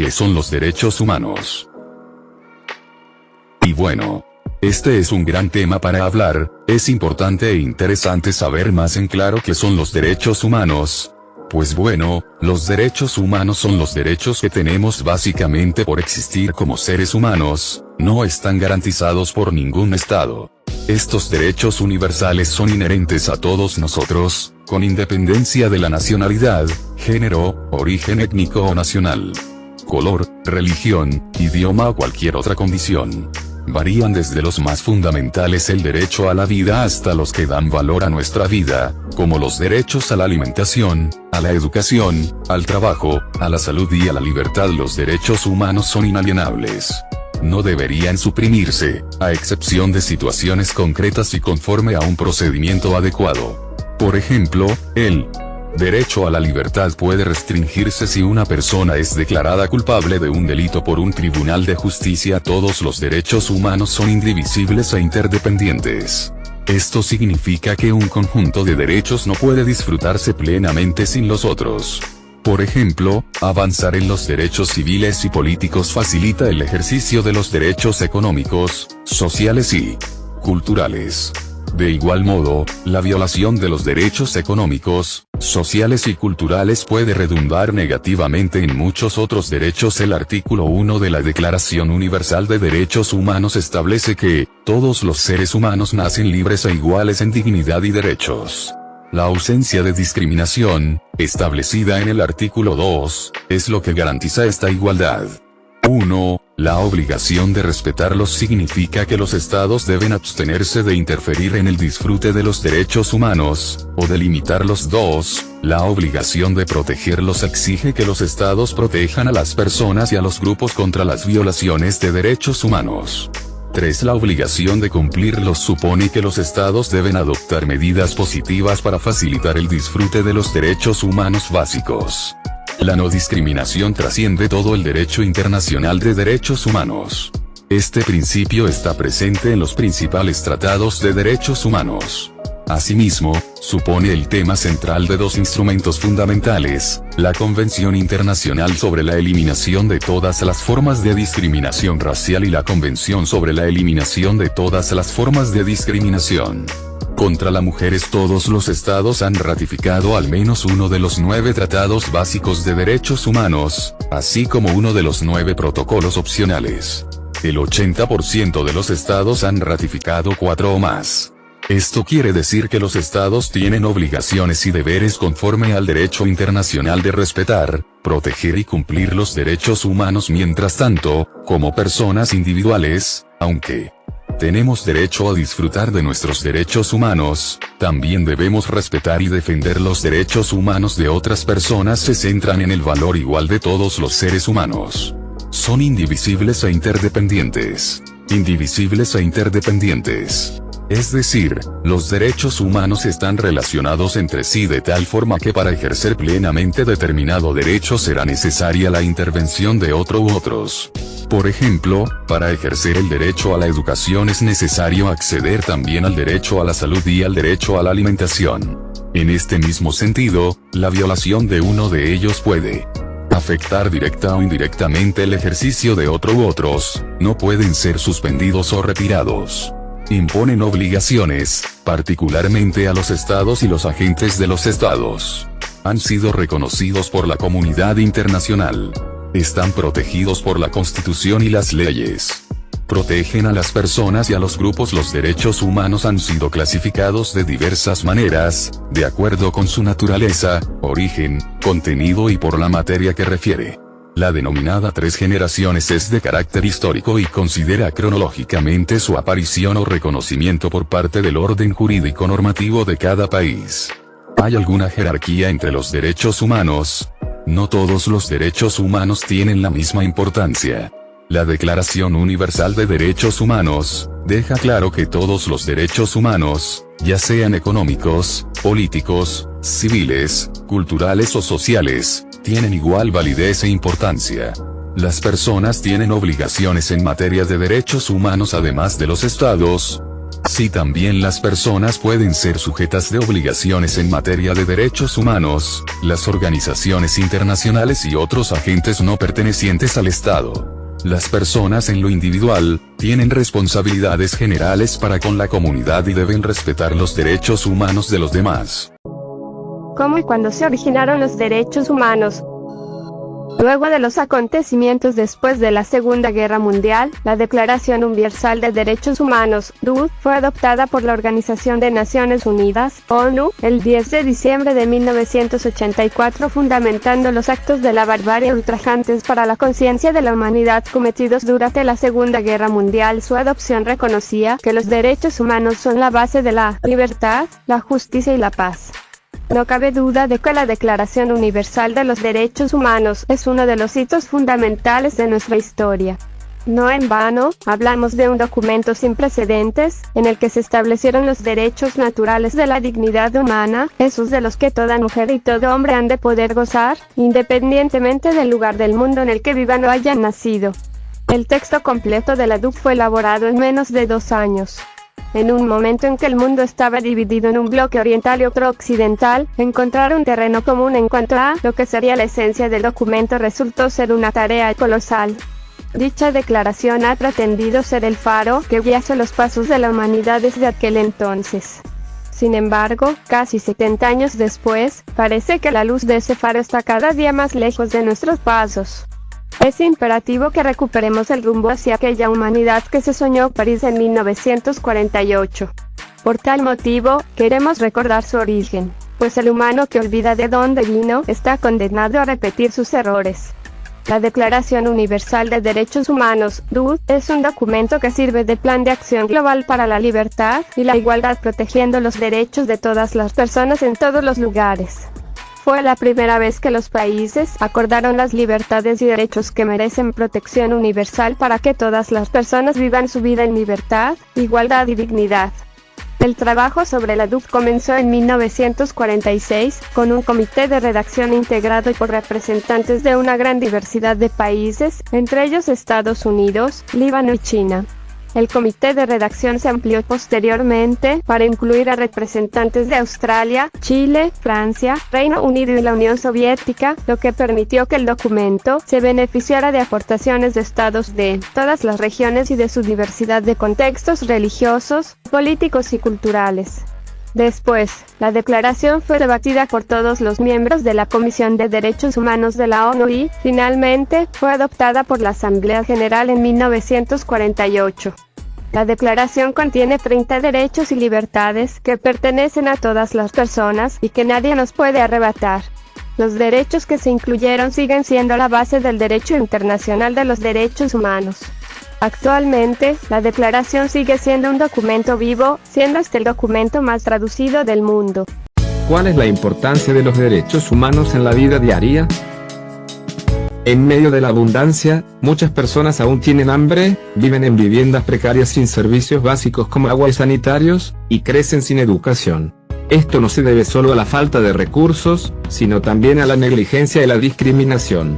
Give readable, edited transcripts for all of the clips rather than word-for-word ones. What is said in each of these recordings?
¿qué son los derechos humanos? Y bueno, este es un gran tema para hablar. Es importante e interesante saber más en claro qué son los derechos humanos. Pues bueno, los derechos humanos son los derechos que tenemos básicamente por existir como seres humanos, no están garantizados por ningún Estado. Estos derechos universales son inherentes a todos nosotros, con independencia de la nacionalidad, género, origen étnico o nacional, color, religión, idioma o cualquier otra condición. Varían desde los más fundamentales, el derecho a la vida, hasta los que dan valor a nuestra vida, como los derechos a la alimentación, a la educación, al trabajo, a la salud y a la libertad. Los derechos humanos son inalienables. No deberían suprimirse, a excepción de situaciones concretas y conforme a un procedimiento adecuado. Por ejemplo, el derecho a la libertad puede restringirse si una persona es declarada culpable de un delito por un tribunal de justicia. Todos los derechos humanos son indivisibles e interdependientes. Esto significa que un conjunto de derechos no puede disfrutarse plenamente sin los otros. Por ejemplo, avanzar en los derechos civiles y políticos facilita el ejercicio de los derechos económicos, sociales y culturales. De igual modo, la violación de los derechos económicos, sociales y culturales puede redundar negativamente en muchos otros derechos. El artículo 1 de la Declaración Universal de Derechos Humanos establece que todos los seres humanos nacen libres e iguales en dignidad y derechos. La ausencia de discriminación, establecida en el artículo 2, es lo que garantiza esta igualdad. 1. La obligación de respetarlos significa que los estados deben abstenerse de interferir en el disfrute de los derechos humanos, o de limitarlos. 2. La obligación de protegerlos exige que los estados protejan a las personas y a los grupos contra las violaciones de derechos humanos. 3. La obligación de cumplirlos supone que los estados deben adoptar medidas positivas para facilitar el disfrute de los derechos humanos básicos. La no discriminación trasciende todo el derecho internacional de derechos humanos. Este principio está presente en los principales tratados de derechos humanos. Asimismo, supone el tema central de dos instrumentos fundamentales: la Convención Internacional sobre la Eliminación de todas las formas de discriminación racial y la Convención sobre la Eliminación de todas las formas de discriminación contra las mujeres. Todos los estados han ratificado al menos uno de los 9 tratados básicos de derechos humanos, así como uno de los 9 protocolos opcionales. El 80% de los estados han ratificado 4 o más. Esto quiere decir que los estados tienen obligaciones y deberes conforme al derecho internacional de respetar, proteger y cumplir los derechos humanos. Mientras tanto, como personas individuales, aunque tenemos derecho a disfrutar de nuestros derechos humanos, también debemos respetar y defender los derechos humanos de otras personas. Se centran en el valor igual de todos los seres humanos. Son indivisibles e interdependientes. Indivisibles e interdependientes. Es decir, los derechos humanos están relacionados entre sí de tal forma que para ejercer plenamente determinado derecho será necesaria la intervención de otro u otros. Por ejemplo, para ejercer el derecho a la educación es necesario acceder también al derecho a la salud y al derecho a la alimentación. En este mismo sentido, la violación de uno de ellos puede afectar directa o indirectamente el ejercicio de otro u otros, no pueden ser suspendidos o retirados. Imponen obligaciones, particularmente a los estados y los agentes de los estados. Han sido reconocidos por la comunidad internacional. Están protegidos por la Constitución y las leyes. Protegen a las personas y a los grupos. Los derechos humanos han sido clasificados de diversas maneras, de acuerdo con su naturaleza, origen, contenido y por la materia que refiere. La denominada 3 generaciones es de carácter histórico y considera cronológicamente su aparición o reconocimiento por parte del orden jurídico normativo de cada país. ¿Hay alguna jerarquía entre los derechos humanos? No todos los derechos humanos tienen la misma importancia. La Declaración Universal de Derechos Humanos deja claro que todos los derechos humanos, ya sean económicos, políticos, civiles, culturales o sociales, tienen igual validez e importancia. Las personas tienen obligaciones en materia de derechos humanos además de los estados. Así también las personas pueden ser sujetas de obligaciones en materia de derechos humanos, las organizaciones internacionales y otros agentes no pertenecientes al Estado. Las personas en lo individual, tienen responsabilidades generales para con la comunidad y deben respetar los derechos humanos de los demás. ¿Cómo y cuándo se originaron los derechos humanos? Luego de los acontecimientos después de la Segunda Guerra Mundial, la Declaración Universal de Derechos Humanos, DUD, fue adoptada por la Organización de Naciones Unidas, ONU, el 10 de diciembre de 1984, fundamentando los actos de la barbarie ultrajantes para la conciencia de la humanidad cometidos durante la Segunda Guerra Mundial. Su adopción reconocía que los derechos humanos son la base de la libertad, la justicia y la paz. No cabe duda de que la Declaración Universal de los Derechos Humanos es uno de los hitos fundamentales de nuestra historia. No en vano, hablamos de un documento sin precedentes, en el que se establecieron los derechos naturales de la dignidad humana, esos de los que toda mujer y todo hombre han de poder gozar, independientemente del lugar del mundo en el que vivan o hayan nacido. El texto completo de la DUC fue elaborado en menos de 2 años. En un momento en que el mundo estaba dividido en un bloque oriental y otro occidental, encontrar un terreno común en cuanto a lo que sería la esencia del documento resultó ser una tarea colosal. Dicha declaración ha pretendido ser el faro que guiase los pasos de la humanidad desde aquel entonces. Sin embargo, casi 70 años después, parece que la luz de ese faro está cada día más lejos de nuestros pasos. Es imperativo que recuperemos el rumbo hacia aquella humanidad que se soñó París en 1948. Por tal motivo, queremos recordar su origen, pues el humano que olvida de dónde vino está condenado a repetir sus errores. La Declaración Universal de Derechos Humanos, DUD, es un documento que sirve de plan de acción global para la libertad y la igualdad, protegiendo los derechos de todas las personas en todos los lugares. Fue la primera vez que los países acordaron las libertades y derechos que merecen protección universal para que todas las personas vivan su vida en libertad, igualdad y dignidad. El trabajo sobre la DUC comenzó en 1946, con un comité de redacción integrado por representantes de una gran diversidad de países, entre ellos Estados Unidos, Líbano y China. El comité de redacción se amplió posteriormente para incluir a representantes de Australia, Chile, Francia, Reino Unido y la Unión Soviética, lo que permitió que el documento se beneficiara de aportaciones de estados de todas las regiones y de su diversidad de contextos religiosos, políticos y culturales. Después, la declaración fue debatida por todos los miembros de la Comisión de Derechos Humanos de la ONU y, finalmente, fue adoptada por la Asamblea General en 1948. La declaración contiene 30 derechos y libertades que pertenecen a todas las personas y que nadie nos puede arrebatar. Los derechos que se incluyeron siguen siendo la base del derecho internacional de los derechos humanos. Actualmente, la declaración sigue siendo un documento vivo, siendo este el documento más traducido del mundo. ¿Cuál es la importancia de los derechos humanos en la vida diaria? En medio de la abundancia, muchas personas aún tienen hambre, viven en viviendas precarias sin servicios básicos como agua y sanitarios, y crecen sin educación. Esto no se debe solo a la falta de recursos, sino también a la negligencia y la discriminación.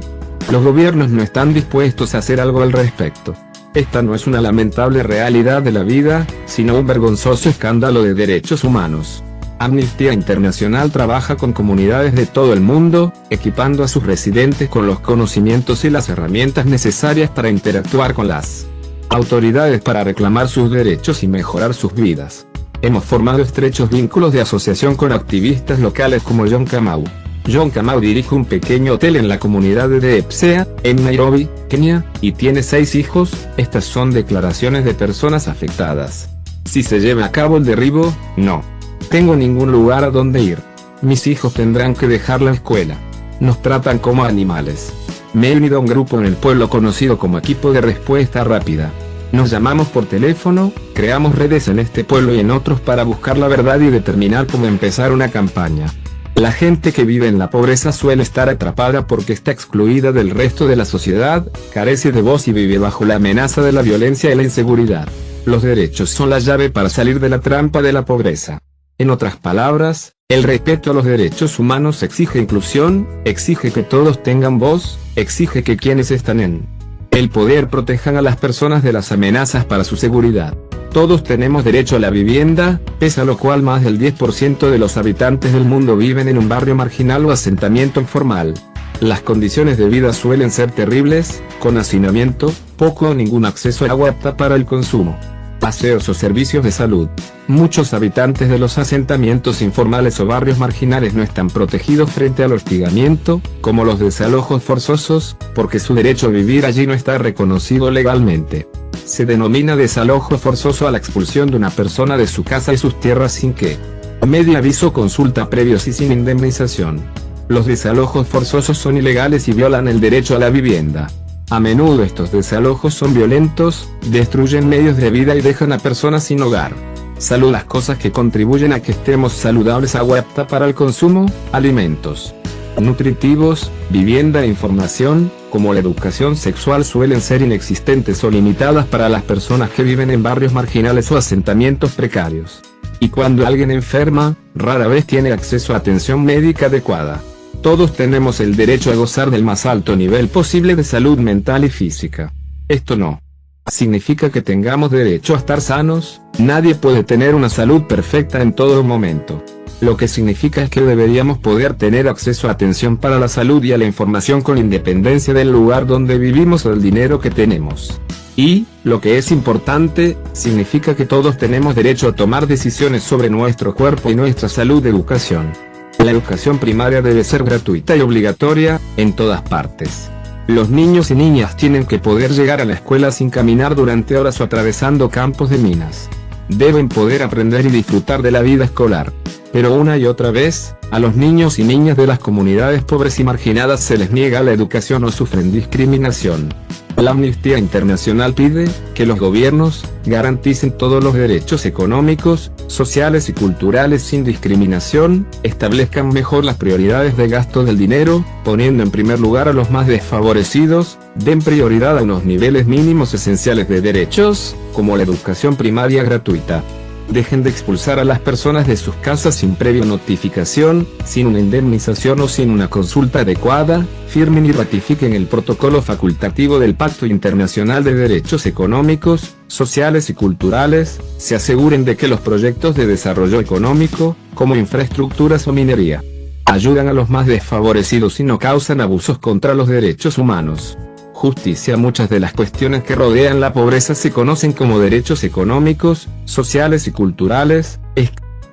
Los gobiernos no están dispuestos a hacer algo al respecto. Esta no es una lamentable realidad de la vida, sino un vergonzoso escándalo de derechos humanos. Amnistía Internacional trabaja con comunidades de todo el mundo, equipando a sus residentes con los conocimientos y las herramientas necesarias para interactuar con las autoridades para reclamar sus derechos y mejorar sus vidas. Hemos formado estrechos vínculos de asociación con activistas locales como John Kamau. John Kamau dirige un pequeño hotel en la comunidad de Depsea, en Nairobi, Kenia, y tiene 6 hijos. Estas son declaraciones de personas afectadas. Si se lleva a cabo el derribo, no tengo ningún lugar a donde ir. Mis hijos tendrán que dejar la escuela. Nos tratan como animales. Me he unido a un grupo en el pueblo conocido como Equipo de Respuesta Rápida. Nos llamamos por teléfono, creamos redes en este pueblo y en otros para buscar la verdad y determinar cómo empezar una campaña. La gente que vive en la pobreza suele estar atrapada porque está excluida del resto de la sociedad, carece de voz y vive bajo la amenaza de la violencia y la inseguridad. Los derechos son la llave para salir de la trampa de la pobreza. En otras palabras, el respeto a los derechos humanos exige inclusión, exige que todos tengan voz, exige que quienes están en el poder protejan a las personas de las amenazas para su seguridad. Todos tenemos derecho a la vivienda, pese a lo cual más del 10% de los habitantes del mundo viven en un barrio marginal o asentamiento informal. Las condiciones de vida suelen ser terribles, con hacinamiento, poco o ningún acceso a agua apta para el consumo, aseos o servicios de salud. Muchos habitantes de los asentamientos informales o barrios marginales no están protegidos frente al hostigamiento, como los desalojos forzosos, porque su derecho a vivir allí no está reconocido legalmente. Se denomina desalojo forzoso a la expulsión de una persona de su casa y sus tierras sin que, medio aviso o consulta previos y sin indemnización. Los desalojos forzosos son ilegales y violan el derecho a la vivienda. A menudo estos desalojos son violentos, destruyen medios de vida y dejan a personas sin hogar. Salud. Las cosas que contribuyen a que estemos saludables: agua apta para el consumo, alimentos nutritivos, vivienda e información, como la educación sexual, suelen ser inexistentes o limitadas para las personas que viven en barrios marginales o asentamientos precarios. Y cuando alguien enferma, rara vez tiene acceso a atención médica adecuada. Todos tenemos el derecho a gozar del más alto nivel posible de salud mental y física. Esto no significa que tengamos derecho a estar sanos. Nadie puede tener una salud perfecta en todo momento. Lo que significa es que deberíamos poder tener acceso a atención para la salud y a la información con independencia del lugar donde vivimos o del dinero que tenemos. Y, lo que es importante, significa que todos tenemos derecho a tomar decisiones sobre nuestro cuerpo y nuestra salud. Educación. La educación primaria debe ser gratuita y obligatoria, en todas partes. Los niños y niñas tienen que poder llegar a la escuela sin caminar durante horas o atravesando campos de minas. Deben poder aprender y disfrutar de la vida escolar. Pero una y otra vez, a los niños y niñas de las comunidades pobres y marginadas se les niega la educación o sufren discriminación. La Amnistía Internacional pide que los gobiernos garanticen todos los derechos económicos, sociales y culturales sin discriminación, establezcan mejor las prioridades de gasto del dinero, poniendo en primer lugar a los más desfavorecidos, den prioridad a unos niveles mínimos esenciales de derechos, como la educación primaria gratuita. Dejen de expulsar a las personas de sus casas sin previa notificación, sin una indemnización o sin una consulta adecuada. Firmen y ratifiquen el protocolo facultativo del Pacto Internacional de Derechos Económicos, Sociales y Culturales. Se aseguren de que los proyectos de desarrollo económico, como infraestructuras o minería, ayudan a los más desfavorecidos y no causan abusos contra los derechos humanos. Justicia. Muchas de las cuestiones que rodean la pobreza se conocen como derechos económicos, sociales y culturales.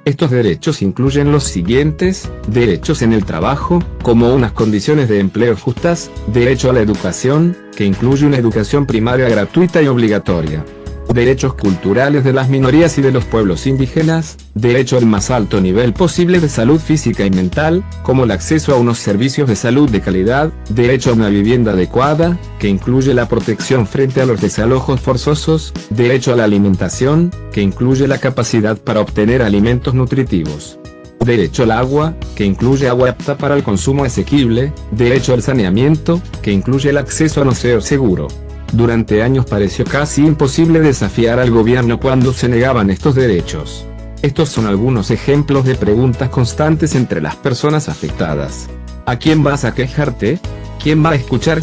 Estos derechos incluyen los siguientes: derechos en el trabajo, como unas condiciones de empleo justas; derecho a la educación, que incluye una educación primaria gratuita y obligatoria; derechos culturales de las minorías y de los pueblos indígenas; derecho al más alto nivel posible de salud física y mental, como el acceso a unos servicios de salud de calidad; derecho a una vivienda adecuada, que incluye la protección frente a los desalojos forzosos; derecho a la alimentación, que incluye la capacidad para obtener alimentos nutritivos; derecho al agua, que incluye agua apta para el consumo asequible; derecho al saneamiento, que incluye el acceso a un aseo seguro. Durante años pareció casi imposible desafiar al gobierno cuando se negaban estos derechos. Estos son algunos ejemplos de preguntas constantes entre las personas afectadas. ¿A quién vas a quejarte? ¿Quién va a escuchar?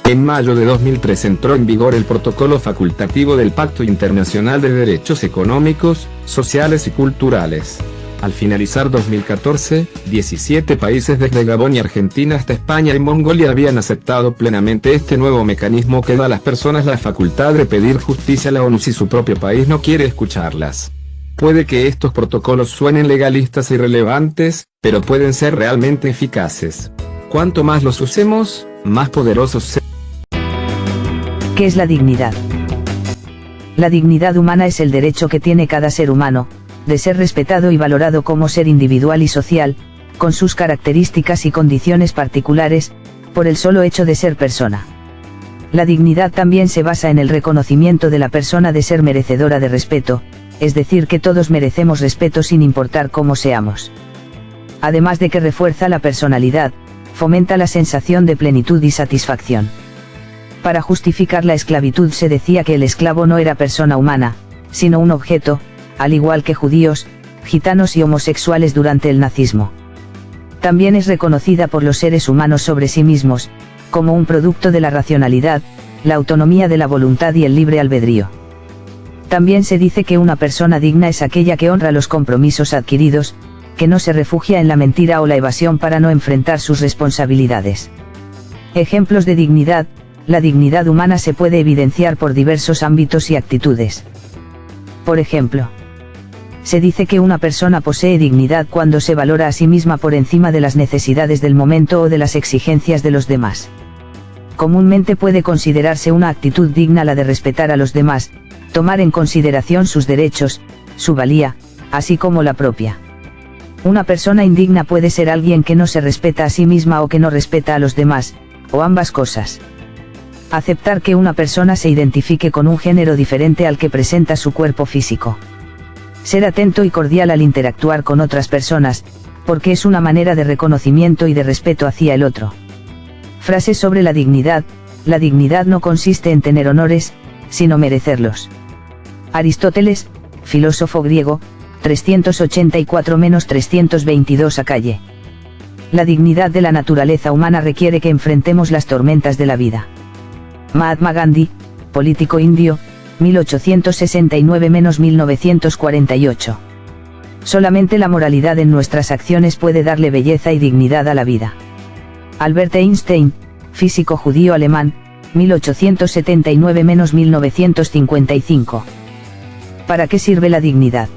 En mayo de 2003 entró en vigor el protocolo facultativo del Pacto Internacional de Derechos Económicos, Sociales y Culturales. Al finalizar 2014, 17 países desde Gabón y Argentina hasta España y Mongolia habían aceptado plenamente este nuevo mecanismo que da a las personas la facultad de pedir justicia a la ONU si su propio país no quiere escucharlas. Puede que estos protocolos suenen legalistas e irrelevantes, pero pueden ser realmente eficaces. Cuanto más los usemos, más poderosos serán. ¿Qué es la dignidad? La dignidad humana es el derecho que tiene cada ser humano, de ser respetado y valorado como ser individual y social, con sus características y condiciones particulares, por el solo hecho de ser persona. La dignidad también se basa en el reconocimiento de la persona de ser merecedora de respeto, es decir, que todos merecemos respeto sin importar cómo seamos. Además de que refuerza la personalidad, fomenta la sensación de plenitud y satisfacción. Para justificar la esclavitud se decía que el esclavo no era persona humana, sino un objeto, al igual que judíos, gitanos y homosexuales durante el nazismo. También es reconocida por los seres humanos sobre sí mismos, como un producto de la racionalidad, la autonomía de la voluntad y el libre albedrío. También se dice que una persona digna es aquella que honra los compromisos adquiridos, que no se refugia en la mentira o la evasión para no enfrentar sus responsabilidades. Ejemplos de dignidad. La dignidad humana se puede evidenciar por diversos ámbitos y actitudes. Por ejemplo, se dice que una persona posee dignidad cuando se valora a sí misma por encima de las necesidades del momento o de las exigencias de los demás. Comúnmente puede considerarse una actitud digna la de respetar a los demás, tomar en consideración sus derechos, su valía, así como la propia. Una persona indigna puede ser alguien que no se respeta a sí misma o que no respeta a los demás, o ambas cosas. Aceptar que una persona se identifique con un género diferente al que presenta su cuerpo físico. Ser atento y cordial al interactuar con otras personas, porque es una manera de reconocimiento y de respeto hacia el otro. Frases sobre la dignidad. La dignidad no consiste en tener honores, sino merecerlos. Aristóteles, filósofo griego, 384-322 a calle. La dignidad de la naturaleza humana requiere que enfrentemos las tormentas de la vida. Mahatma Gandhi, político indio, 1869-1948. Solamente la moralidad en nuestras acciones puede darle belleza y dignidad a la vida. Albert Einstein, físico judío alemán, 1879-1955. ¿Para qué sirve la dignidad?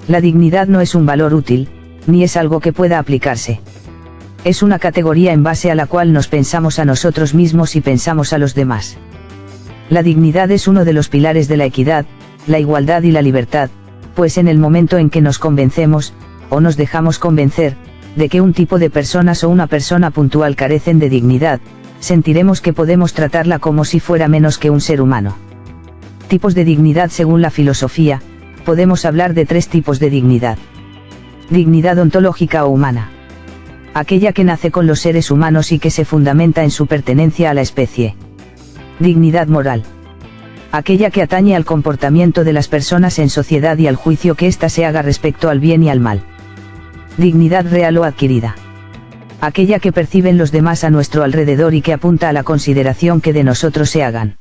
La dignidad no es un valor útil, ni es algo que pueda aplicarse. Es una categoría en base a la cual nos pensamos a nosotros mismos y pensamos a los demás. La dignidad es uno de los pilares de la equidad, la igualdad y la libertad, pues en el momento en que nos convencemos, o nos dejamos convencer, de que un tipo de personas o una persona puntual carecen de dignidad, sentiremos que podemos tratarla como si fuera menos que un ser humano. Tipos de dignidad. Según la filosofía, podemos hablar de 3 tipos de dignidad. Dignidad ontológica o humana. Aquella que nace con los seres humanos y que se fundamenta en su pertenencia a la especie. Dignidad moral. Aquella que atañe al comportamiento de las personas en sociedad y al juicio que ésta se haga respecto al bien y al mal. Dignidad real o adquirida. Aquella que perciben los demás a nuestro alrededor y que apunta a la consideración que de nosotros se hagan.